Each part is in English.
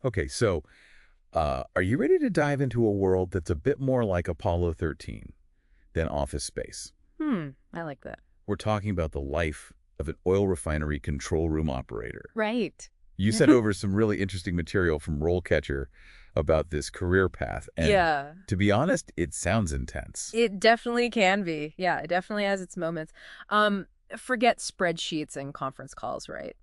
Okay, so are you ready to dive into a world that's a bit more like Apollo 13 than Office Space? I like that. We're talking about the life of an oil refinery control room operator. Right. You sent over some really interesting material from RoleCatcher about this career path, and Yeah, to be honest, it sounds intense. it definitely can be. Yeah, it definitely has its moments. Um, Forget spreadsheets and conference calls, right?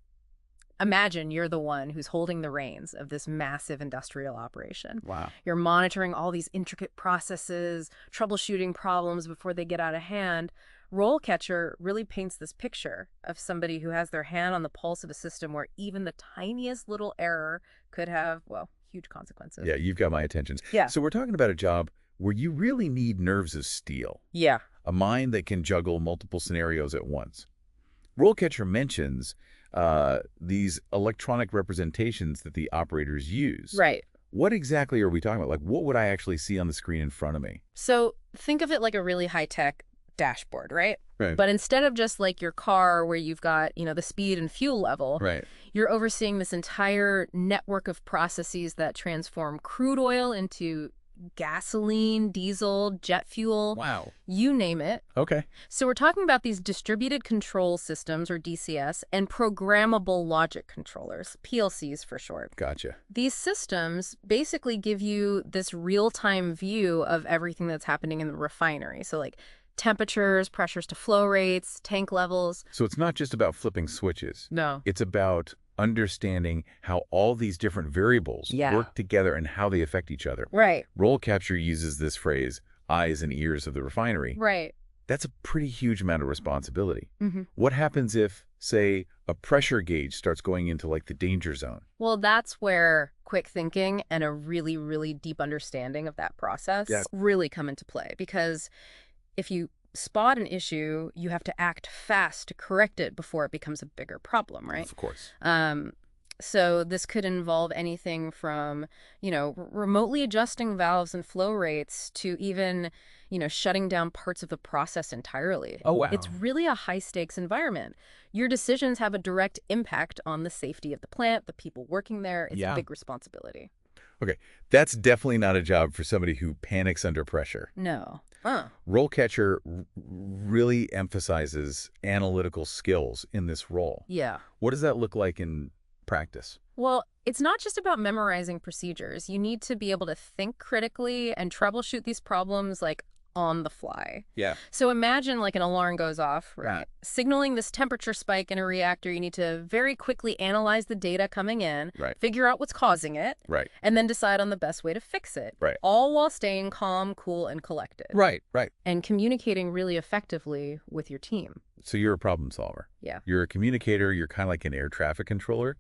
Imagine you're the one who's holding the reins of this massive industrial operation. Wow. You're monitoring all these intricate processes, troubleshooting problems before they get out of hand. Role Catcher really paints this picture of somebody who has their hand on the pulse of a system where even the tiniest little error could have, well, huge consequences. Yeah, you've got my attention. Yeah. So we're talking about a job where you really need nerves of steel, Yeah. a mind that can juggle multiple scenarios at once. RoleCatcher mentions these electronic representations that the operators use. Right. What exactly are we talking about? Like, what would I actually see on the screen in front of me? So think of it like a really high-tech dashboard, right? Right. But instead of just like your car where you've got, the speed and fuel level, Right. you're overseeing this entire network of processes that transform crude oil into gasoline, diesel, jet fuel, Wow. you name it. Okay. So we're talking about these distributed control systems, or DCS, and programmable logic controllers, PLCs for short. Gotcha. These systems basically give you this real-time view of everything that's happening in the refinery. So like temperatures, pressures to flow rates, tank levels. So it's not just about flipping switches. No. It's about understanding how all these different variables Yeah. work together and how they affect each other. Right. RoleCatcher uses this phrase, eyes and ears of the refinery. Right. That's a pretty huge amount of responsibility. Mm-hmm. What happens if, say, a pressure gauge starts going into like the danger zone? Well, that's where quick thinking and a really, really deep understanding of that process really come into play. Because if you spot an issue, you have to act fast to correct it before it becomes a bigger problem, right? Of course. So this could involve anything from, remotely adjusting valves and flow rates to even, shutting down parts of the process entirely. Oh, wow. It's really a high-stakes environment. Your decisions have a direct impact on the safety of the plant, the people working there. It's a big responsibility. Okay, that's definitely not a job for somebody who panics under pressure. No. RoleCatcher really emphasizes analytical skills in this role. Yeah. What does that look like in practice? Well, it's not just about memorizing procedures. You need to be able to think critically and troubleshoot these problems like on the fly. Yeah. So imagine like an alarm goes off, right? Signaling this temperature spike in a reactor, you need to very quickly analyze the data coming in, figure out what's causing it, and then decide on the best way to fix it. All while staying calm, cool, and collected. Right. And communicating really effectively with your team. So you're a problem solver. Yeah. You're a communicator. You're kind of like an air traffic controller,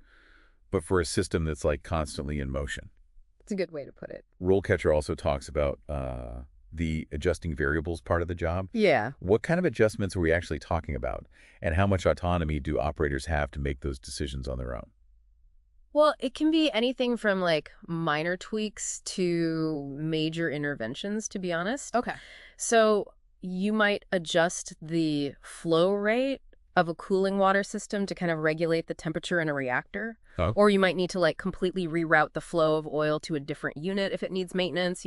but for a system that's like constantly in motion. It's a good way to put it. RoleCatcher also talks about the adjusting variables part of the job. Yeah. What kind of adjustments are we actually talking about? And how much autonomy do operators have to make those decisions on their own? Well, it can be anything from like minor tweaks to major interventions, to be honest. Okay. So you might adjust the flow rate of a cooling water system to kind of regulate the temperature in a reactor. Oh. Or you might need to like completely reroute the flow of oil to a different unit if it needs maintenance,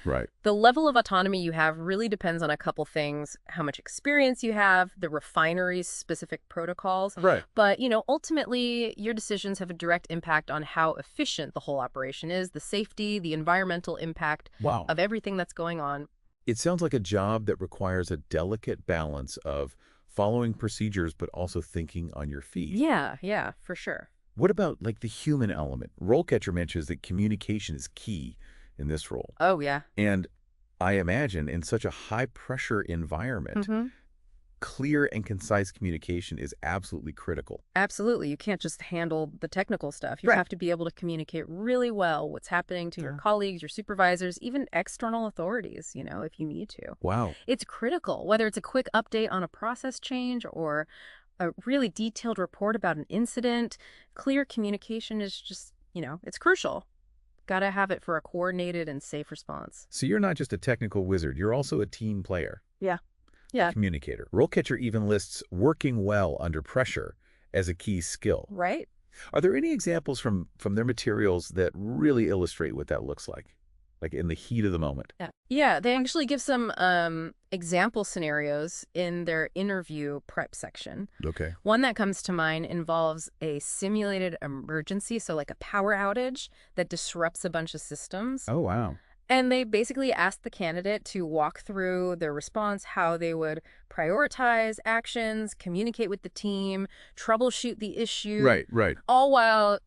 Right. The level of autonomy you have really depends on a couple things: how much experience you have, the refinery's specific protocols. Right. But, ultimately, your decisions have a direct impact on how efficient the whole operation is, the safety, the environmental impact of everything that's going on. It sounds like a job that requires a delicate balance of following procedures, but also thinking on your feet. Yeah, for sure. What about like the human element? RoleCatcher mentions that communication is key in this role. Oh, yeah. And I imagine in such a high pressure environment, clear and concise communication is absolutely critical. Absolutely. You can't just handle the technical stuff. You have to be able to communicate really well what's happening to your colleagues, your supervisors, even external authorities, if you need to. Wow. It's critical, whether it's a quick update on a process change or a really detailed report about an incident. Clear communication is just, it's crucial. Got to have it for a coordinated and safe response. So you're not just a technical wizard, you're also a team player. Yeah. Communicator. RoleCatcher even lists working well under pressure as a key skill. Right. Are there any examples from their materials that really illustrate what that looks like in the heat of the moment? Yeah, they actually give some example scenarios in their interview prep section. Okay. One that comes to mind involves a simulated emergency, so like a power outage that disrupts a bunch of systems. Oh, wow. And they basically asked the candidate to walk through their response, how they would prioritize actions, communicate with the team, troubleshoot the issue, Right, right. all while,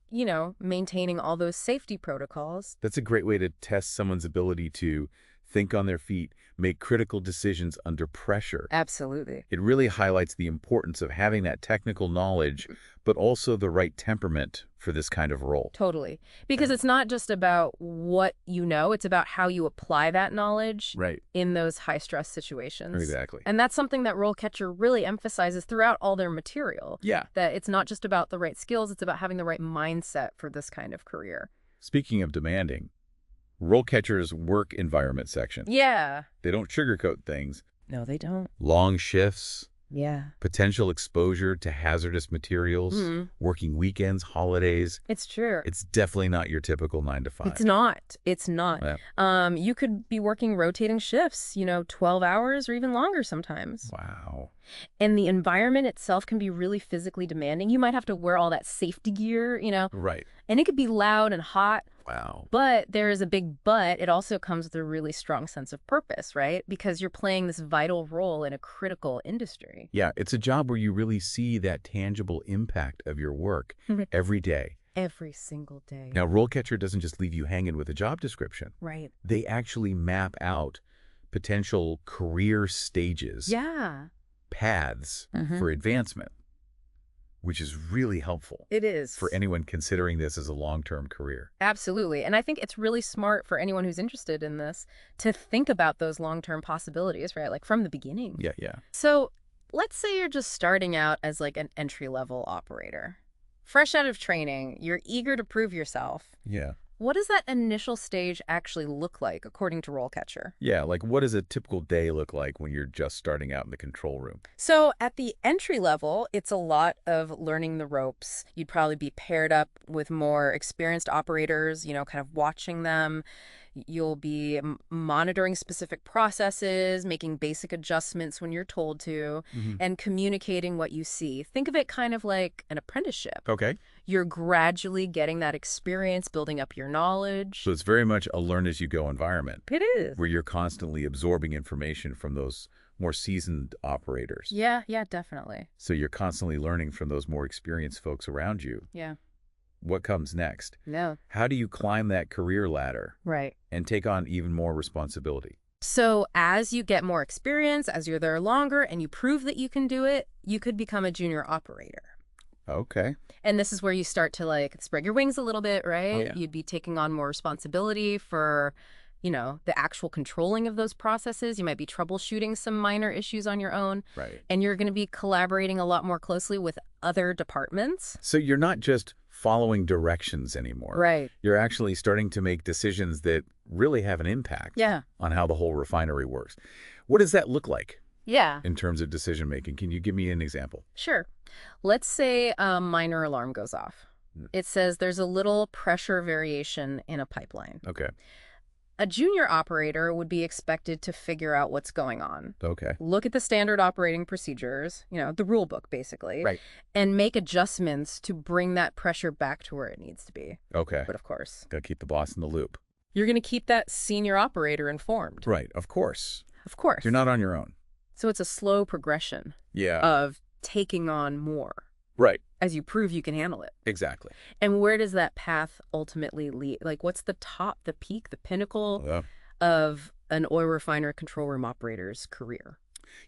maintaining all those safety protocols. That's a great way to test someone's ability to think on their feet, make critical decisions under pressure. Absolutely. It really highlights the importance of having that technical knowledge, but also the right temperament for this kind of role. Totally. Because it's not just about what you know, it's about how you apply that knowledge Right. in those high-stress situations. Exactly. And that's something that RoleCatcher really emphasizes throughout all their material. Yeah. That it's not just about the right skills, it's about having the right mindset for this kind of career. Speaking of demanding, RoleCatcher's work environment section. Yeah. They don't sugarcoat things. No, they don't. Long shifts, Yeah. potential exposure to hazardous materials, working weekends, holidays. It's true. It's definitely not your typical 9 to 5. It's not. It's not. Yeah. You could be working rotating shifts, 12 hours or even longer sometimes. Wow. And the environment itself can be really physically demanding. You might have to wear all that safety gear, Right. and it could be loud and hot. Wow. But there is a big but. It also comes with a really strong sense of purpose, right? Because you're playing this vital role in a critical industry. Yeah, it's a job where you really see that tangible impact of your work every day. Every single day. Now, RoleCatcher doesn't just leave you hanging with a job description. Right. They actually map out potential career stages, Yeah. paths for advancement, which is really helpful. It is. For anyone considering this as a long-term career. Absolutely. And I think it's really smart for anyone who's interested in this to think about those long-term possibilities, right? Like from the beginning. Yeah, yeah. So let's say you're just starting out as like an entry-level operator. Fresh out of training, you're eager to prove yourself. Yeah. What does that initial stage actually look like, according to RoleCatcher? Yeah, like what does a typical day look like when you're just starting out in the control room? So at the entry level, it's a lot of learning the ropes. You'd probably be paired up with more experienced operators, kind of watching them. You'll be monitoring specific processes, making basic adjustments when you're told to, and communicating what you see. Think of it kind of like an apprenticeship. Okay. You're gradually getting that experience, building up your knowledge. So it's very much a learn-as-you-go environment. It is. Where you're constantly absorbing information from those more seasoned operators. Yeah, definitely. So you're constantly learning from those more experienced folks around you. Yeah. What comes next? No. How do you climb that career ladder Right. and take on even more responsibility? So as you get more experience, as you're there longer, and you prove that you can do it, you could become a junior operator. Okay. And this is where you start to like spread your wings a little bit, right? Oh, yeah. You'd be taking on more responsibility for, the actual controlling of those processes. You might be troubleshooting some minor issues on your own. Right. And you're going to be collaborating a lot more closely with other departments. So you're not just following directions anymore. Right. You're actually starting to make decisions that really have an impact Yeah. on how the whole refinery works. What does that look like Yeah. in terms of decision making? Can you give me an example? Sure. Let's say a minor alarm goes off. It says there's a little pressure variation in a pipeline. Okay. A junior operator would be expected to figure out what's going on. Okay. Look at the standard operating procedures, the rule book basically, Right. and make adjustments to bring that pressure back to where it needs to be. Okay. But of course, Got to keep the boss in the loop. you're going to keep that senior operator informed. Right. Of course. Of course. You're not on your own. So it's a slow progression Yeah. of taking on more Right. as you prove you can handle it. Exactly. And where does that path ultimately lead? Like, what's the top, the peak, the pinnacle Yeah. of an oil refiner control room operator's career?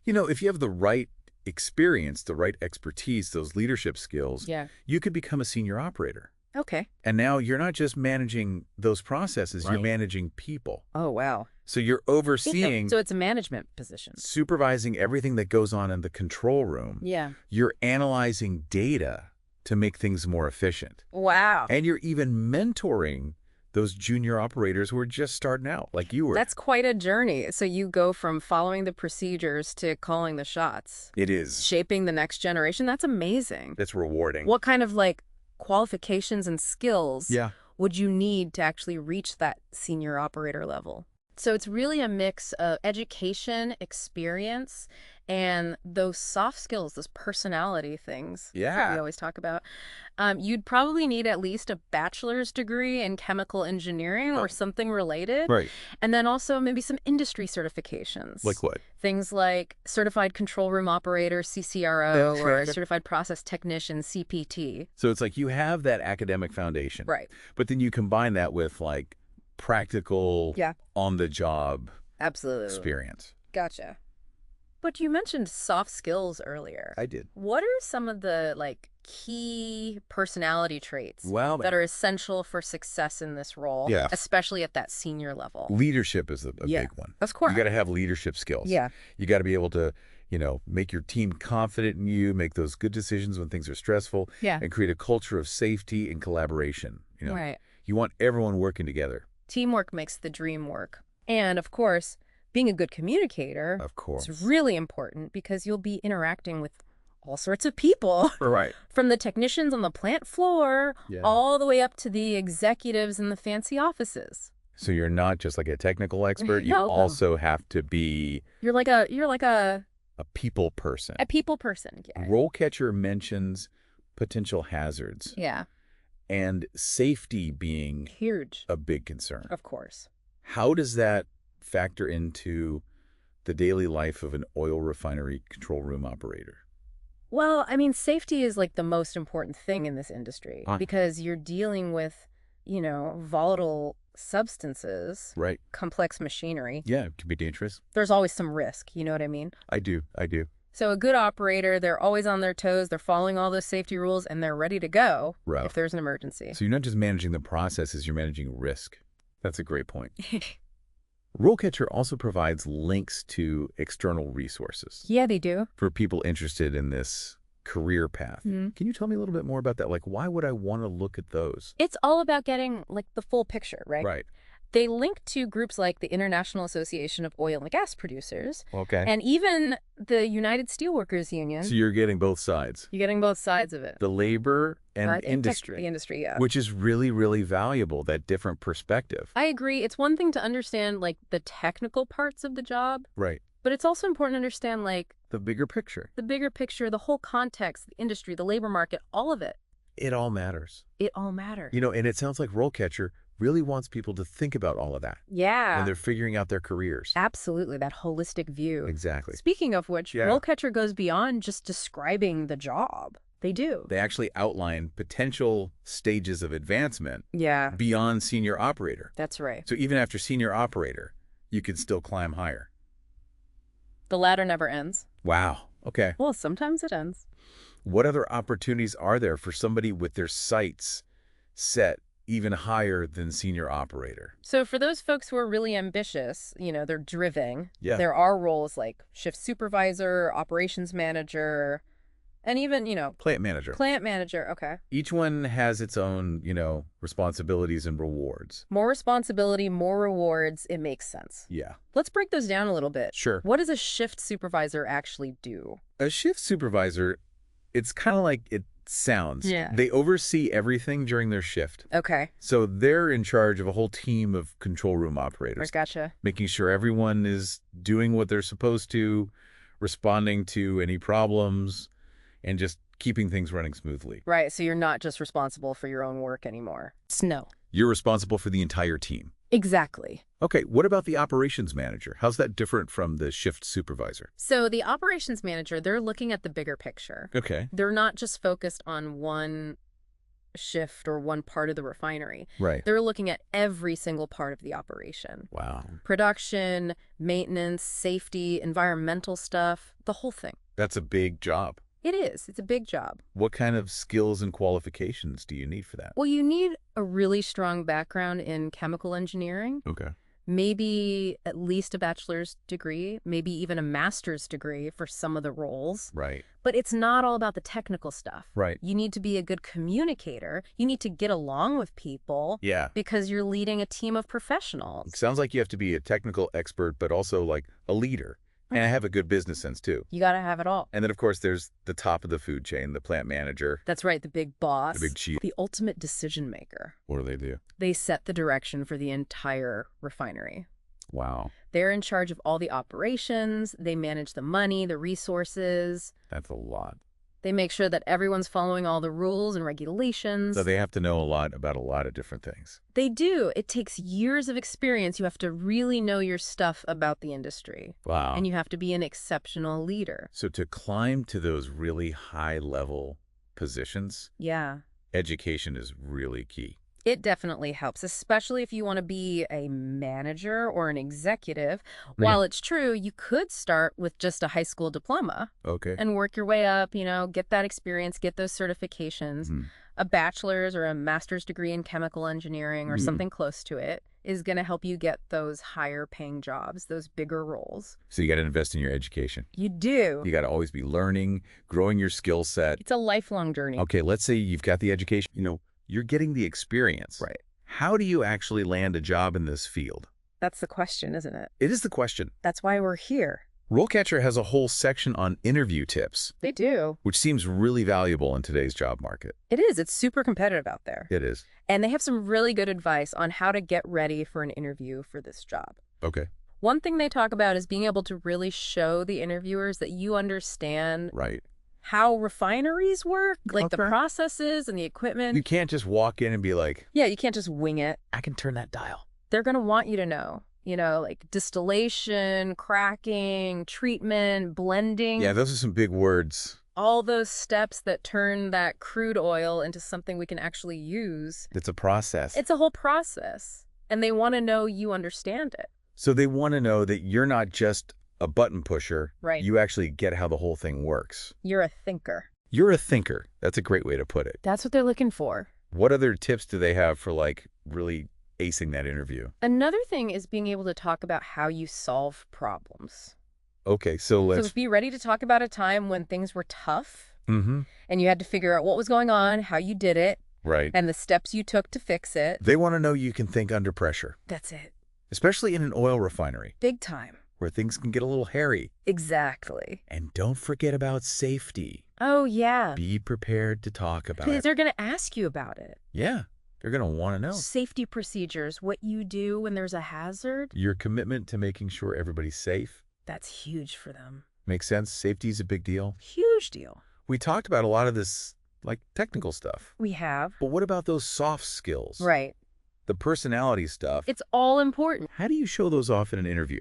If you have the right experience, the right expertise, those leadership skills, Yeah. you could become a senior operator. Okay. And now you're not just managing those processes, you're Right. managing people. Oh, wow. So you're overseeing, So it's a management position. supervising everything that goes on in the control room. Yeah. You're analyzing data to make things more efficient. Wow. And you're even mentoring those junior operators who are just starting out, like you were. That's quite a journey. So you go from following the procedures to calling the shots, It is. shaping the next generation. That's amazing. That's rewarding. What kind of qualifications and skills Yeah. would you need to actually reach that senior operator level? So it's really a mix of education, experience, and those soft skills, those personality things that we Yeah. always talk about. You'd probably need at least a bachelor's degree in chemical engineering or Oh, something related. right. And then also maybe some industry certifications. Like what? Things like Certified Control Room Operator, CCRO, or Certified Process Technician, CPT. So it's like you have that academic foundation, Right. but then you combine that with like practical, Yeah. on-the-job Absolutely. experience. Gotcha. But you mentioned soft skills earlier. I did. What are some of the key personality traits Well, that are essential for success in this role, Yeah. especially at that senior level? leadership is a Yeah. big one. Of course. You got to have leadership skills. Yeah. You got to be able to, make your team confident in you, make those good decisions when things are stressful, Yeah. and create a culture of safety and collaboration. Right. You want everyone working together. Teamwork makes the dream work. And of course, being a good communicator Of course. is really important because you'll be interacting with all sorts of people, Right. from the technicians on the plant floor Yeah. all the way up to the executives in the fancy offices. So you're not just like a technical expert. You No. also have to be You're like a a people person. people person. Yeah. RoleCatcher mentions potential hazards Yeah. and safety being Huge. a big concern. Of course. How does that factor into the daily life of an oil refinery control room operator? Well, I mean, safety is the most important thing in this industry Huh. because you're dealing with, volatile substances, Right. complex machinery. Yeah, it can be dangerous. There's always some risk, you know what I mean? I do. So a good operator, they're always on their toes, they're following all those safety rules, and they're ready to go Right. if there's an emergency. So you're not just managing the processes, you're managing risk. That's a great point. RoleCatcher also provides links to external resources Yeah, they do. for people interested in this career path. Mhm. Can you tell me a little bit more about that? Like, why would I want to look at those? It's all about getting the full picture, right? Right. They link to groups like the International Association of Oil and Gas Producers Okay. and even the United Steelworkers Union. So you're getting both sides. You're getting both sides of it. The labor and The industry. industry, yeah. Which is really, really valuable, that different perspective. I agree. It's one thing to understand the technical parts of the job, Right. but it's also important to understand The bigger picture. the bigger picture, the whole context, the industry, the labor market, all of it. It all matters. It all matters. And it sounds like RoleCatcher really wants people to think about all of that Yeah. when they're figuring out their careers. Absolutely, that holistic view. Exactly. Speaking of which, Yeah. RoleCatcher goes beyond just describing the job. They do. They actually outline potential stages of advancement Yeah, beyond senior operator. that's right. So even after senior operator, you can still climb higher. The ladder never ends. Wow. Okay. Well, sometimes it ends. What other opportunities are there for somebody with their sights set even higher than senior operator? So for those folks who are really ambitious, they're driven. Yeah. There are roles like shift supervisor, operations manager, and even, Plant manager. plant manager. Okay. Each one has its own, responsibilities and rewards. More responsibility, more rewards. It makes sense. Yeah. Let's break those down a little bit. Sure. What does a shift supervisor actually do? A shift supervisor, it's kind of like it sounds. Yeah. They oversee everything during their shift. Okay. So they're in charge of a whole team of control room operators, Gotcha. making sure everyone is doing what they're supposed to, responding to any problems, and just keeping things running smoothly. Right. So you're not just responsible for your own work anymore. No. You're responsible for the entire team. Exactly. Okay, what about the operations manager? How's that different from the shift supervisor? So the operations manager, they're looking at the bigger picture. Okay. They're not just focused on one shift or one part of the refinery. Right. They're looking at every single part of the operation. Wow. Production, maintenance, safety, environmental stuff, the whole thing. That's a big job. It is. It's a big job. What kind of skills and qualifications do you need for that? Well, you need a really strong background in chemical engineering, Okay. maybe at least a bachelor's degree, maybe even a master's degree for some of the roles. Right. But it's not all about the technical stuff. Right. You need to be a good communicator. You need to get along with people Yeah. because you're leading a team of professionals. Sounds like you have to be a technical expert, but also like a leader. And have a good business sense, too. You got to have it all. And then, of course, there's the top of the food chain, the plant manager. That's right, the big boss. The big chief. The ultimate decision maker. What do? They set the direction for the entire refinery. Wow. They're in charge of all the operations. They manage the money, the resources. That's a lot. They make sure that everyone's following all the rules and regulations. So they have to know a lot about a lot of different things. They do. It takes years of experience. You have to really know your stuff about the industry. Wow. And you have to be an exceptional leader. So to climb to those really high-level positions, Yeah. education is really key. It definitely helps, especially if you want to be a manager or an executive. While it's true, you could start with just a high school diploma Okay. and work your way up, get that experience, get those certifications. A bachelor's or a master's degree in chemical engineering or something close to it is going to help you get those higher paying jobs, those bigger roles. So you got to invest in your education. You do. You got to always be learning, growing your skill set. It's a lifelong journey. Okay, let's say you've got the education. You're getting the experience. Right. How do you actually land a job in this field? That's the question, isn't it? It is the question. That's why we're here. RoleCatcher has a whole section on interview tips, They do. which seems really valuable in today's job market. It is. It's super competitive out there. It is. And they have some really good advice on how to get ready for an interview for this job. Okay. One thing they talk about is being able to really show the interviewers that you understand Right. how refineries work, like the Okay. processes and the equipment. You can't just walk in and be like, Yeah, you can't just wing it. I can turn that dial. They're going to want you to know, like distillation, cracking, treatment, blending. Yeah, those are some big words. All those steps that turn that crude oil into something we can actually use. It's a process. It's a whole process. And they want to know you understand it. So they want to know that you're not just a button pusher. Right. You actually get how the whole thing works. You're a thinker. You're a thinker. That's a great way to put it. That's what they're looking for. What other tips do they have for really acing that interview? Another thing is being able to talk about how you solve problems. Okay, so let's... So be ready to talk about a time when things were tough Mm-hmm. and you had to figure out what was going on, how you did it, Right. and the steps you took to fix it. They want to know you can think under pressure, That's it. especially in an oil refinery Big time. where things can get a little hairy. Exactly. And don't forget about safety. Oh, yeah. Be prepared to talk about Because it. they're going to ask you about it. Yeah, they're going to want to know. Safety procedures, what you do when there's a hazard, Your commitment to making sure everybody's safe. that's huge for them. Makes sense? Safety is a big deal. Huge deal. We talked about a lot of this, technical stuff. We have. But what about those soft skills? Right. The personality stuff. It's all important. How do you show those off in an interview?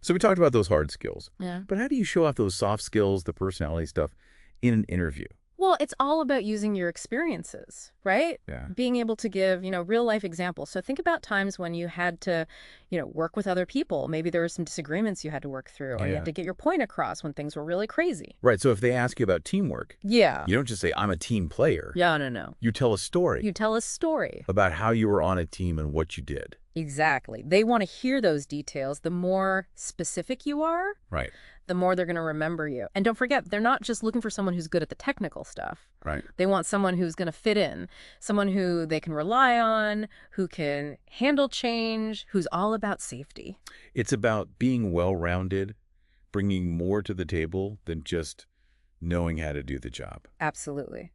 So we talked about those hard skills. Yeah. But how do you show off those soft skills, the personality stuff, in an interview? Well, it's all about using your experiences, right? Yeah. Being able to give, real life examples. So think about times when you had to, work with other people. Maybe there were some disagreements you had to work through, or you Yeah. had to get your point across when things were really crazy. Right. So if they ask you about teamwork, Yeah. you don't just say, I'm a team player. Yeah, no. You tell a story You tell a story. about how you were on a team and what you did. Exactly. They want to hear those details. The more specific you are, Right. the more they're going to remember you. And don't forget, they're not just looking for someone who's good at the technical stuff. Right. They want someone who's going to fit in, someone who they can rely on, who can handle change, who's all about safety. It's about being well-rounded, bringing more to the table than just knowing how to do the job. Absolutely.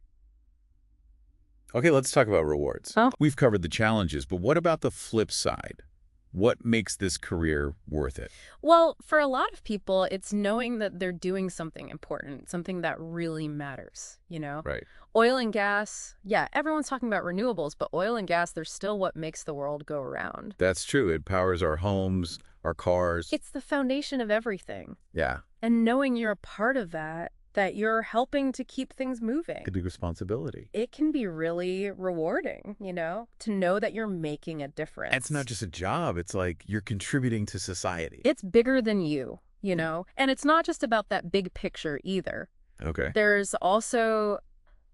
Okay, let's talk about rewards. Oh. We've covered the challenges, but what about the flip side? What makes this career worth it? Well, for a lot of people, it's knowing that they're doing something important, something that really matters, Right. Oil and gas, yeah, everyone's talking about renewables, but oil and gas, they're still what makes the world go around. That's true. It powers our homes, our cars. It's the foundation of everything. Yeah. And knowing you're a part of that you're helping to keep things moving. A big responsibility. It can be really rewarding, to know that you're making a difference. And it's not just a job. It's like you're contributing to society. It's bigger than you, And it's not just about that big picture either. Okay. There's also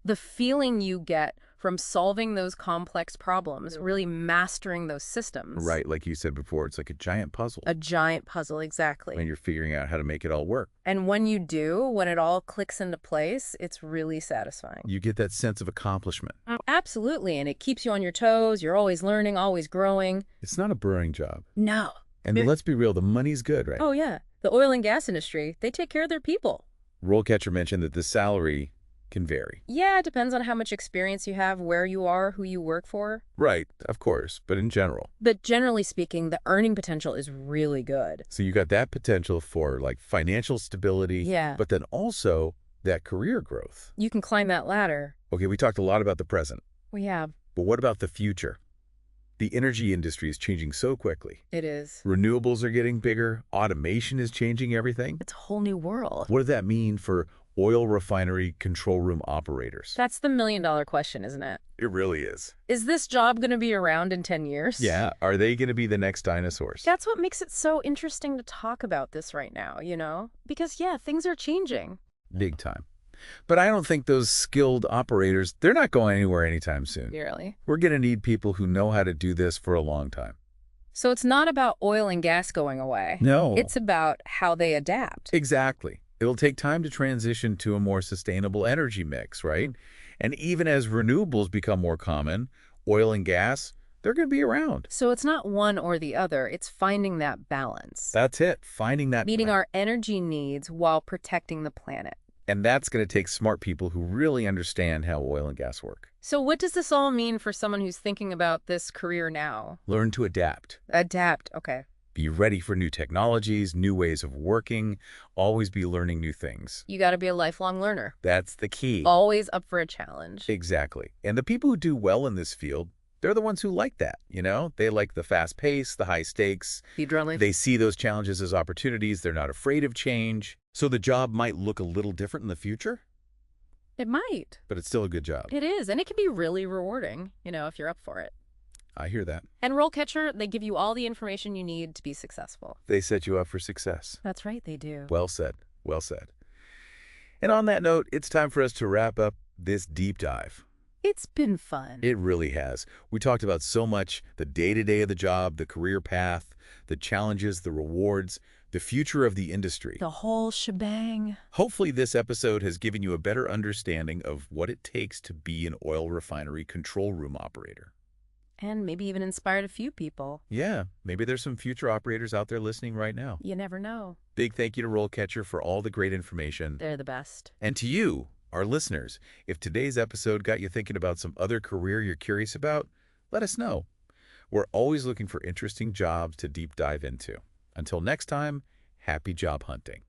the feeling you get from solving those complex problems, really mastering those systems. Right. Like you said before, it's like a giant puzzle. A giant puzzle, exactly. And you're figuring out how to make it all work. And when you do, when it all clicks into place, it's really satisfying. You get that sense of accomplishment. Absolutely. And it keeps you on your toes. You're always learning, always growing. It's not a boring job. No. And let's be real, the money's good, right? Oh, yeah. The oil and gas industry, they take care of their people. RoleCatcher mentioned that the salary can vary. Yeah, it depends on how much experience you have, where you are, who you work for. Right, of course, but in general. But generally speaking, the earning potential is really good. So you got that potential for like financial stability, Yeah. but then also that career growth. You can climb that ladder. Okay, we talked a lot about the present, Well, yeah, but what about the future? The energy industry is changing so quickly. it is. Renewables are getting bigger. Automation is changing everything. It's a whole new world. What does that mean for oil refinery control room operators? That's the million-dollar question, isn't it? It really is. Is this job going to be around in 10 years? Yeah, are they going to be the next dinosaurs? That's what makes it so interesting to talk about this right now, you know? Because, yeah, things are changing. Big time. But I don't think those skilled operators, they're not going anywhere anytime soon. Really? We're going to need people who know how to do this for a long time. So it's not about oil and gas going away. No. It's about how they adapt. Exactly. It'll take time to transition to a more sustainable energy mix, right? And even as renewables become more common, oil and gas, they're going to be around. So it's not one or the other. It's finding that balance. That's it, finding that Meeting balance. our energy needs while protecting the planet. And that's going to take smart people who really understand how oil and gas work. So what does this all mean for someone who's thinking about this career now? Learn to adapt. Adapt, okay. Be ready for new technologies, new ways of working, always be learning new things. You got to be a lifelong learner. That's the key. Always up for a challenge. Exactly. And the people who do well in this field, they're the ones who like that, you know? They like the fast pace, the high stakes. The adrenaline. They see those challenges as opportunities. They're not afraid of change. So the job might look a little different in the future, It might. but it's still a good job. It is, and it can be really rewarding, you know, if you're up for it. I hear that. And RoleCatcher, they give you all the information you need to be successful. They set you up for success. That's right, they do. Well said. Well said. And on that note, it's time for us to wrap up this deep dive. It's been fun. It really has. We talked about so much, the day-to-day of the job, the career path, the challenges, the rewards, the future of the industry. The whole shebang. Hopefully this episode has given you a better understanding of what it takes to be an oil refinery control room operator. And maybe even inspired a few people. Yeah, maybe there's some future operators out there listening right now. You never know. Big thank you to RoleCatcher for all the great information. They're the best. And to you, our listeners, if today's episode got you thinking about some other career you're curious about, let us know. We're always looking for interesting jobs to deep dive into. Until next time, happy job hunting.